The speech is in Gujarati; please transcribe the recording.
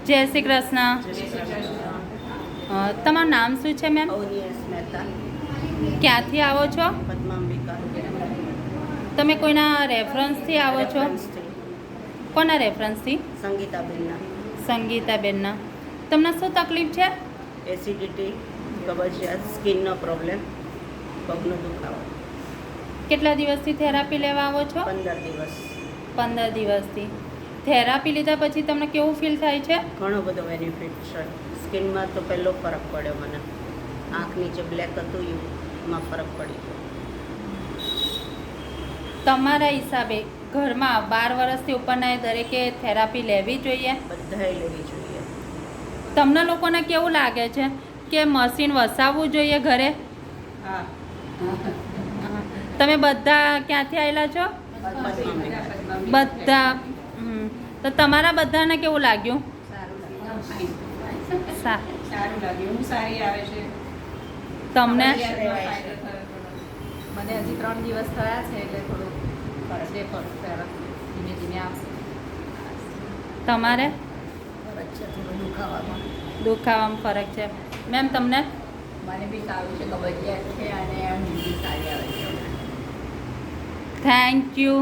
જય શ્રી કૃષ્ણ. તમારું નામ શું છે મેમ? અવનિયસ મહેતા. ક્યાંથી આવો છો? પદ્માંબિકા. તમે કોઈના રેફરન્સથી આવો છો? રેફરન્સથી. કોના રેફરન્સથી? સંગીતાબેનના. સંગીતાબેનના. તમને શું તકલીફ છે? એસિડિટી, કબજિયાત, સ્કિનનો પ્રોબ્લેમ, પગનો દુખાવો. કેટલા દિવસથી થેરાપી લેવા આવો છો? 15 દિવસ. 15 દિવસથી. થેરાપી લીધા પછી તમને કેવું ફીલ થાય છે? ઘણો બધો બેનિફિટ છે. સ્કિનમાં તો પહેલો ફરક પડ્યો મને. આંખ નીચે બ્લેક હતું એમાં ફરક પડી ગયો. તમારા હિસાબે ઘરમાં 12 વર્ષથી ઉપરના દરેકે થેરાપી લેવી જોઈએ? બધાએ લેવી જોઈએ. તમને લોકોને કેવું લાગે છે કે મશીન વસાવવું જોઈએ ઘરે? હા. તમે બધા ક્યાંથી આવેલા છો? બધા. તો તમારા બધાને કેવું લાગ્યું? સારું લાગ્યું. હું સારી આવે છે તમને? મને હજી 3 દિવસ થયા છે એટલે થોડું ધીમે ધીમે આવશે. તમારે ફરક છે થોડું દુખાવામાં ફરક છે. મેમ તમને? મને બી સારું છે, કબજિયાત છે અને ઊંઘ બી સારી આવે છે. Thank you.